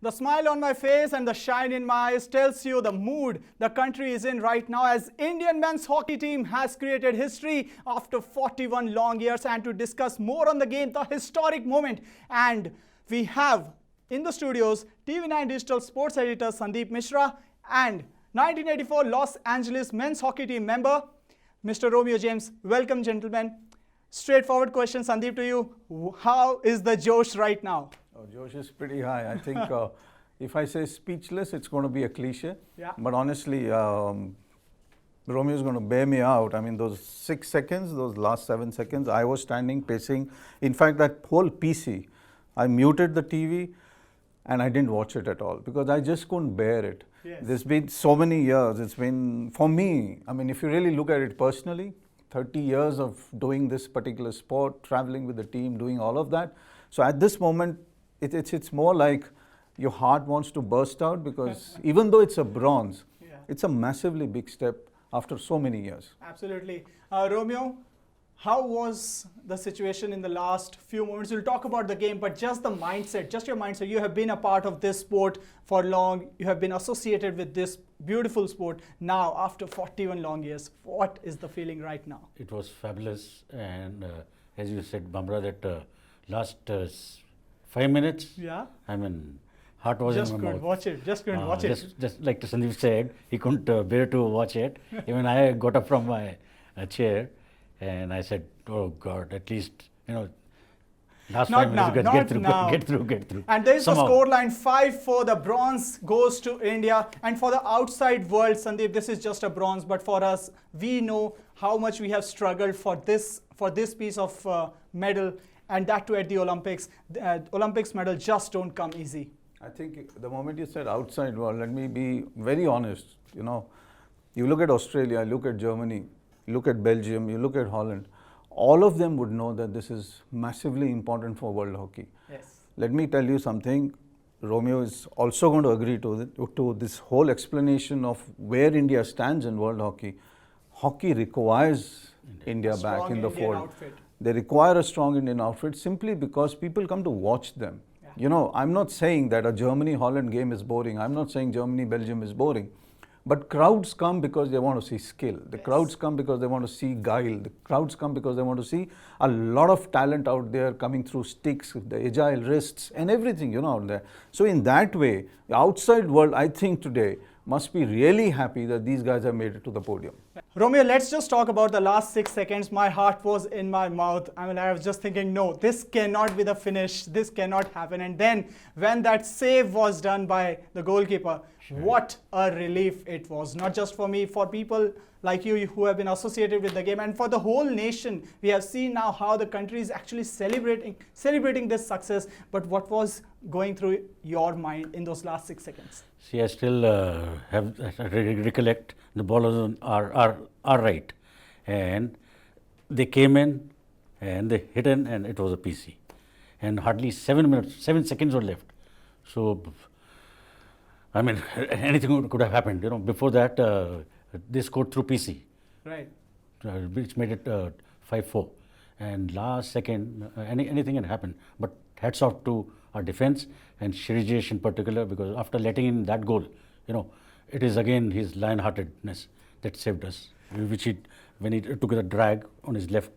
The smile on my face and the shine in my eyes tells you the mood the country is in right now, as Indian men's hockey team has created history after 41 long years. And to discuss more on the game, the historic moment, and we have in the studios TV9 Digital Sports Editor Sandeep Mishra and 1984 Los Angeles men's hockey team member Mr. Romeo James. Welcome, gentlemen. Straightforward question, Sandeep, to you. How is the Josh right now? Oh, Josh is pretty high. I think if I say speechless, it's going to be a cliche. Yeah. But honestly, Romeo is going to bear me out. I mean, those 6 seconds, those last 7 seconds, I was standing, pacing. In fact, that whole PC, I muted the TV and I didn't watch it at all because I just couldn't bear it. Yes. There's been so many years. It's been, for me, I mean, if you really look at it personally, 30 years of doing this particular sport, traveling with the team, doing all of that. So at this moment, it's more like your heart wants to burst out because even though it's a bronze, it's a massively big step after so many years. Absolutely. Romeo, how was the situation in the last few moments? We'll talk about the game, but just the mindset, just your mindset. You have been a part of this sport for long. You have been associated with this beautiful sport. Now, after 41 long years, what is the feeling right now? It was fabulous, and as you said, Bamra, that last 5 minutes, Yeah. I mean, heart was Just in my couldn't mouth. watch it. Just couldn't watch it. Just like Sandeep said, he couldn't bear to watch it. Even I got up from my chair, and I said, "Oh God, at least last Not 5 now, minutes, not get through, now. get through." And there is the Somehow. scoreline 5-4. The bronze goes to India. And for the outside world, Sandeep, this is just a bronze. But for us, we know how much we have struggled for this piece of medal, and that too at the Olympics. Olympics medal just don't come easy. I think the moment you said outside world, let me be very honest. You look at Australia, look at Germany, look at Belgium, you look at Holland, all of them would know that this is massively important for world hockey. Yes. Let me tell you something. Romeo is also going to agree to this whole explanation of where India stands in world hockey. Hockey requires India back Strong in the Indian fold. outfit. They require a strong Indian outfit simply because people come to watch them. Yeah. I'm not saying that a Germany-Holland game is boring. I'm not saying Germany-Belgium is boring. But crowds come because they want to see skill. The crowds come because they want to see guile. The crowds come because they want to see a lot of talent out there coming through sticks, the agile wrists and everything, out there. So in that way, the outside world, I think today, must be really happy that these guys have made it to the podium. Romeo, let's just talk about the last 6 seconds. My heart was in my mouth. I mean, I was just thinking, no, this cannot be the finish. This cannot happen. And then when that save was done by the goalkeeper, what a relief it was. Not just for me, for people like you who have been associated with the game, and for the whole nation. We have seen now how the country is actually celebrating this success. But what was going through your mind in those last 6 seconds? See, I still recollect the ball was on our right, and they came in and they hit in, and it was a PC, and hardly 7 seconds were left. So, I mean, anything could have happened. Before that, they scored through PC, Right. which made it 5-4, and last second, anything can happen. But hats off to our defense and Shirijesh in particular, because after letting in that goal, it is again his lion-heartedness that saved us, when he took the drag on his left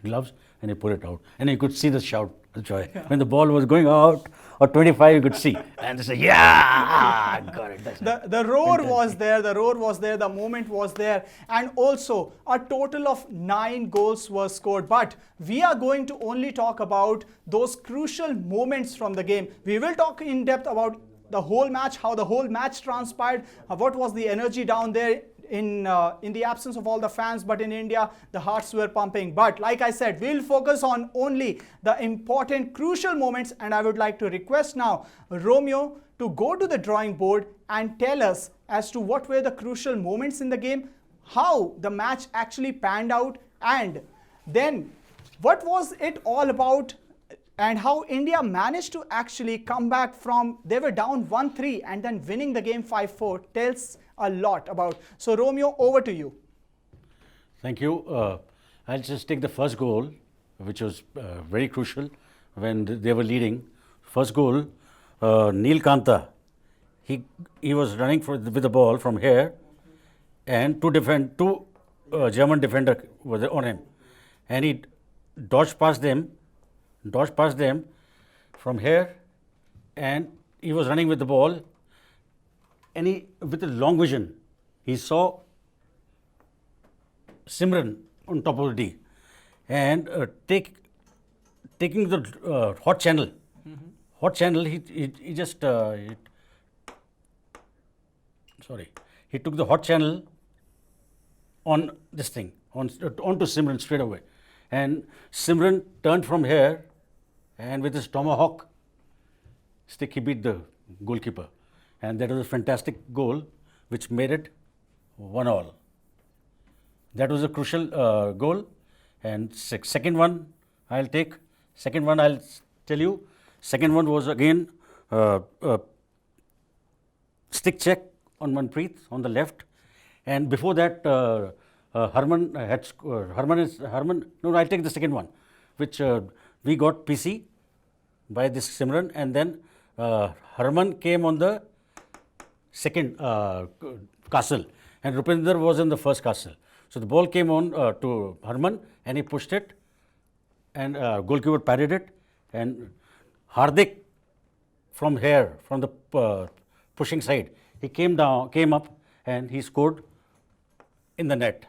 gloves and he pulled it out, and you could see the shout of joy when the ball was going out, or 25 you could see, and they say, "Yeah, got it." The roar was there, the moment was there, and also a total of 9 goals were scored. But we are going to only talk about those crucial moments from the game. We will talk in depth about the whole match, how the whole match transpired, what was the energy down there in the absence of all the fans, but in India, the hearts were pumping. But like I said, we'll focus on only the important, crucial moments, and I would like to request now Romeo to go to the drawing board and tell us as to what were the crucial moments in the game, how the match actually panned out, and then what was it all about, and how India managed to actually come back from, they were down 1-3 and then winning the game 5-4 tells a lot about. So Romeo, over to you. Thank you. I'll just take the first goal, which was very crucial when they were leading. First goal, Neil Kanta, he was running with the ball from here, and two German defender were on him, and he dodged past them from here, and he was running with the ball, and he, with a long vision, he saw Simran on top of the D, and taking the hot channel, he just he took the hot channel on this thing, onto Simran straight away, and Simran turned from here, and with his tomahawk stick he beat the goalkeeper, and that was a fantastic goal which made it 1-1. That was a crucial goal. And second one I'll take. Second one I'll tell you. Second one was again stick check on Manpreet on the left, and before that Harman had Harman. No, I'll take the second one, which we got PC by this Simran, and then Harman came on the second castle, and Rupinder was in the first castle. So the ball came on to Harman, and he pushed it, and goalkeeper parried it, and Hardik from here, from the pushing side, he came up, and he scored in the net.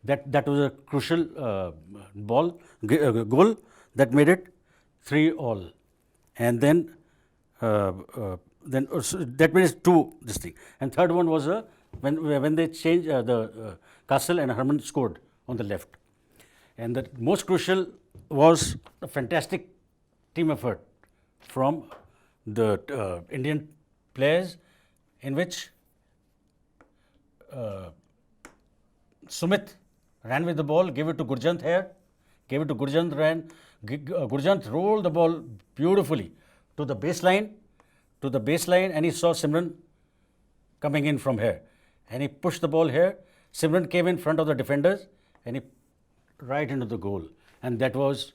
That was a crucial goal that made it 3-3, and then that made it 2 this thing. And third one was when they changed the Castle, and Harman scored on the left. And the most crucial was a fantastic team effort from the Indian players, in which Sumit ran with the ball, gave it to Gurjant here, Gurjant rolled the ball beautifully to the baseline, and he saw Simran coming in from here, and he pushed the ball here. Simran came in front of the defenders, and he right into the goal, and that was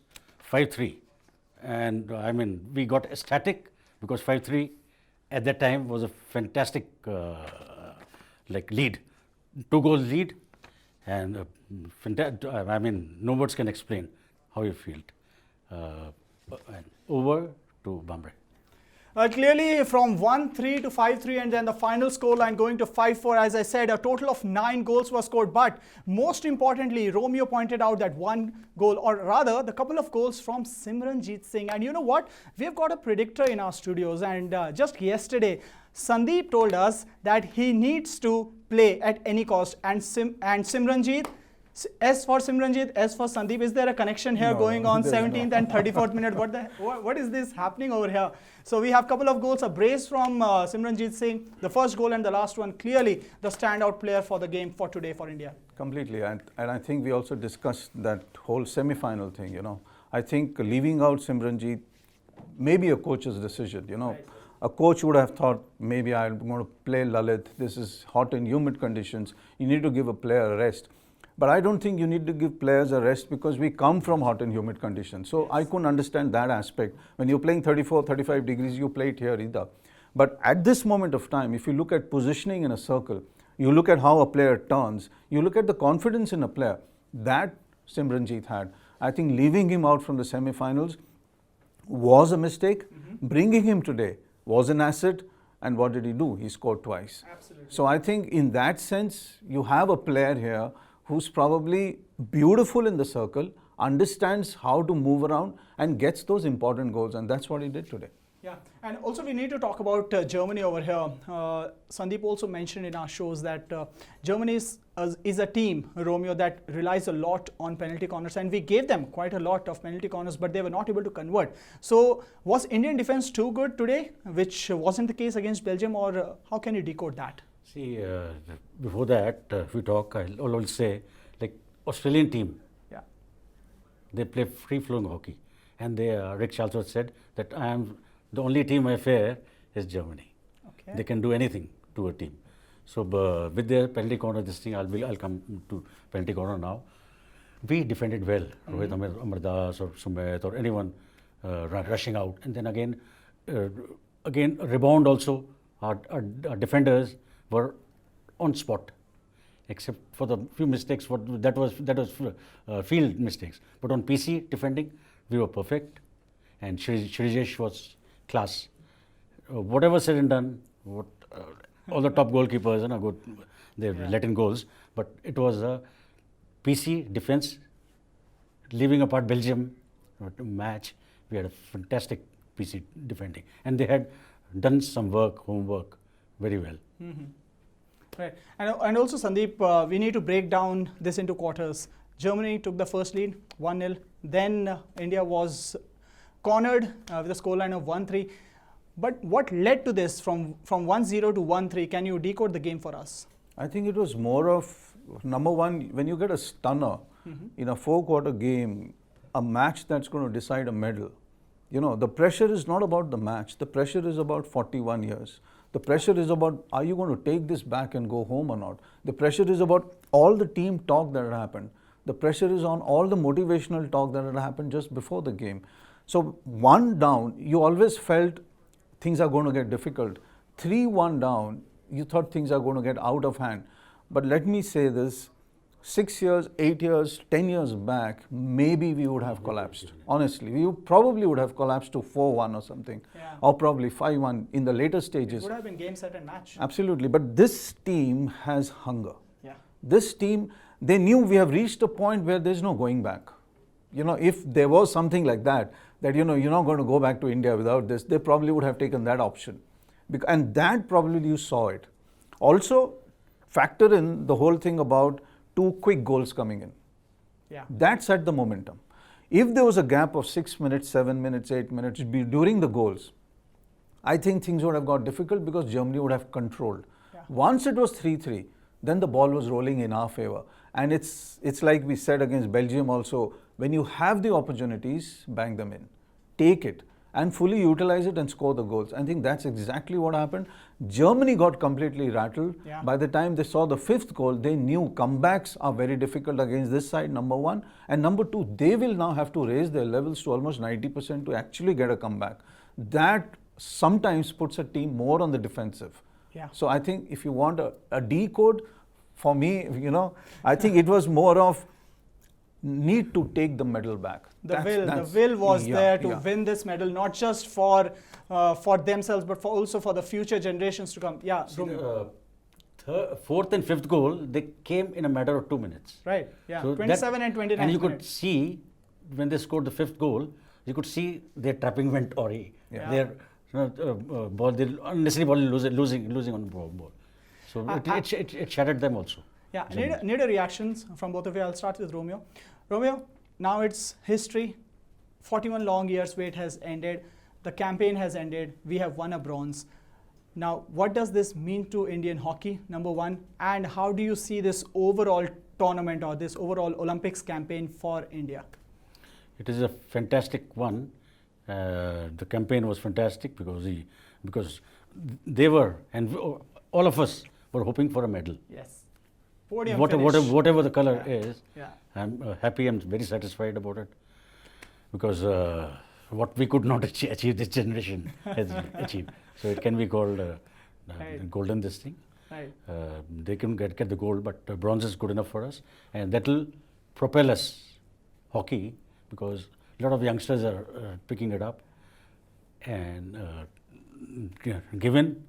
5-3. And I mean, we got ecstatic because 5-3 at that time was a fantastic lead, 2-goal lead, and I mean, no words can explain how you felt. And over to Bombay. Clearly from 1-3 to 5-3, and then the final scoreline going to 5-4. As I said, a total of 9 goals were scored. But most importantly, Romeo pointed out that one goal, or rather the couple of goals from Simranjeet Singh. And you know what? We've got a predictor in our studios, and just yesterday, Sandeep told us that he needs to play at any cost. And Simranjeet, S for Simranjeet, S for Sandeep. Is there a connection here going on 17th and 34th minute? What is this happening over here? So we have a couple of goals, a brace from Simranjeet Singh, the first goal and the last one. Clearly the standout player for the game for today for India. Completely, and I think we also discussed that whole semi-final thing, you know. I think leaving out Simranjeet may be a coach's decision, you know. Right. A coach would have thought, maybe I'm going to play Lalit, this is hot and humid conditions, you need to give a player a rest. But I don't think you need to give players a rest, because we come from hot and humid conditions. So yes. I couldn't understand that aspect. When you're playing 34, 35 degrees, you play it here either. But at this moment of time, if you look at positioning in a circle, you look at how a player turns, you look at the confidence in a player, that Simranjeet had. I think leaving him out from the semi-finals was a mistake. Bringing him today was an asset. And what did he do? He scored twice. Absolutely. So I think in that sense, you have a player here who's probably beautiful in the circle, understands how to move around, and gets those important goals, and that's what he did today. Yeah, and also we need to talk about Germany over here. Sandeep also mentioned in our shows that Germany is a team, Romeo, that relies a lot on penalty corners, and we gave them quite a lot of penalty corners, but they were not able to convert. So was Indian defense too good today, which wasn't the case against Belgium, or how can you decode that? See, before that, if we talk, I'll always say, like Australian team, yeah, they play free-flowing hockey, and Rick Charlesworth said that the only team I fear is Germany. Okay. They can do anything to a team. So with their penalty corner, this thing, I'll come to penalty corner now. We defended well, Rohit Amardas or Sumit or anyone rushing out, and then again again, rebound also, our defenders were on spot, except for the few mistakes. That was field mistakes. But on PC defending, we were perfect, and Shrijesh was class. Whatever said and done, all the top goalkeepers, good, they've let in goals, but it was a PC defense, leaving apart Belgium match. We had a fantastic PC defending, and they had done some homework very well. Right. And also, Sandeep, we need to break down this into quarters. Germany took the first lead, 1-0. Then India was cornered with a scoreline of 1-3. But what led to this from 1-0 to 1-3? Can you decode the game for us? I think it was more of, number one, when you get a stunner in a 4-quarter game, a match that's going to decide a medal, the pressure is not about the match. The pressure is about 41 years. The pressure is about, are you going to take this back and go home or not? The pressure is about all the team talk that had happened. The pressure is on all the motivational talk that had happened just before the game. So 1 down, you always felt things are going to get difficult. 3-1 down, you thought things are going to get out of hand. But let me say this, 6 years, 8 years, 10 years back, maybe we would have collapsed. Honestly, we probably would have collapsed to 4-1 or something, or probably 5-1 in the later stages. It would have been game, set and match. Absolutely, but this team has hunger. Yeah. This team, they knew we have reached a point where there's no going back. If there was something like that you're not going to go back to India without this, they probably would have taken that option. And that probably you saw it. Also, factor in the whole thing about 2 quick goals coming in. Yeah. That set the momentum. If there was a gap of 6 minutes, 7 minutes, 8 minutes during the goals, I think things would have got difficult because Germany would have controlled. Yeah. Once it was 3-3, then the ball was rolling in our favor. And it's like we said against Belgium also, when you have the opportunities, bang them in. Take it and fully utilize it and score the goals. I think that's exactly what happened. Germany got completely rattled. Yeah. By the time they saw the 5th goal, they knew comebacks are very difficult against this side, number one. And number two, they will now have to raise their levels to almost 90% to actually get a comeback. That sometimes puts a team more on the defensive. Yeah. So I think if you want a decode, for me, I think it was more of need to take the medal back. The will was there to win this medal, not just for themselves, but also for the future generations to come. Yeah, fourth and fifth goal, they came in a matter of 2 minutes. Right, yeah, so 27 and 29 And you minutes. could see, when they scored the fifth goal, you could see their trapping went awry. Yeah. Their ball, they unnecessarily losing on the ball. So it shattered them also. Yeah, need a reactions from both of you. I'll start with Romeo. Romeo, now it's history. 41 long years wait has ended. The campaign has ended. We have won a bronze. Now, what does this mean to Indian hockey, number one? And how do you see this overall tournament or this overall Olympics campaign for India? It is a fantastic one. The campaign was fantastic because they were, and all of us were hoping for a medal. Yes. Podium whatever the color is, yeah. I'm happy and very satisfied about it, because what we could not achieve, this generation has achieved. So it can be called golden this thing. Right. They can get the gold, but bronze is good enough for us, and that will propel us hockey, because a lot of youngsters are picking it up, and given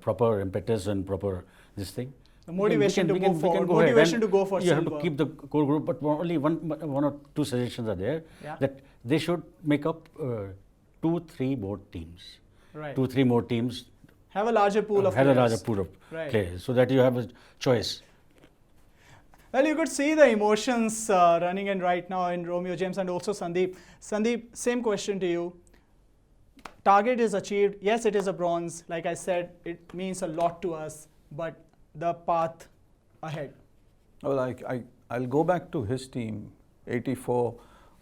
proper impetus and proper this thing, the motivation to go forward, motivation to go for you silver. have to keep the core group, but only one or two suggestions are there, that they should make up 2-3 more teams. Right. 2-3 more teams. Have a larger pool of have players. a larger pool of players, so that you have a choice. Well, you could see the emotions running in right now in Romeo James and also Sandeep. Sandeep, same question to you. Target is achieved. Yes, it is a bronze. Like I said, it means a lot to us, but the path ahead. Well, I'll go back to his team, 84,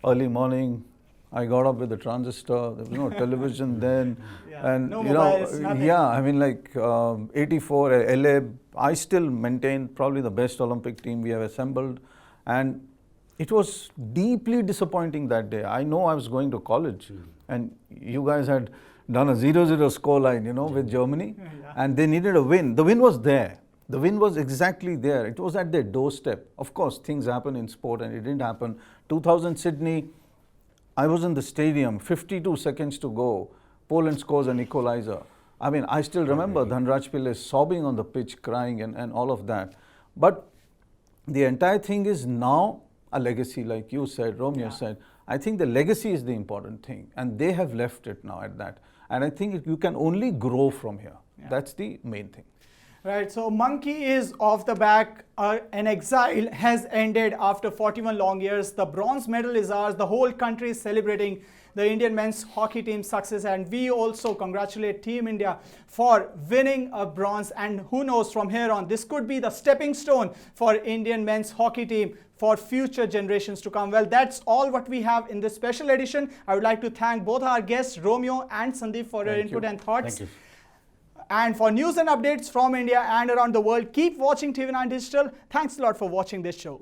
early morning. I got up with a transistor. There was no television then, and no mobiles, nothing. Yeah, I mean, like 84, LA. I still maintain probably the best Olympic team we have assembled, and it was deeply disappointing that day. I know I was going to college, and you guys had done a 0-0 scoreline, you know, with Germany, and they needed a win. The win was there. The win was exactly there. It was at their doorstep. Of course, things happen in sport, and it didn't happen. 2000 Sydney, I was in the stadium, 52 seconds to go. Poland scores an equalizer. I mean, I still remember Dhanraj Pillai sobbing on the pitch, crying and all of that. But the entire thing is now a legacy, like you said, Romeo said. I think the legacy is the important thing, and they have left it now at that. And I think you can only grow from here. That's the main thing. Right, so Monkey is off the back. An exile has ended after 41 long years. The bronze medal is ours. The whole country is celebrating the Indian men's hockey team's success, and we also congratulate Team India for winning a bronze. And who knows, from here on, this could be the stepping stone for Indian men's hockey team for future generations to come. Well, that's all what we have in this special edition. I would like to thank both our guests, Romeo and Sandeep, for your input and thoughts. Thank you. And for news and updates from India and around the world, keep watching TV9 Digital. Thanks a lot for watching this show.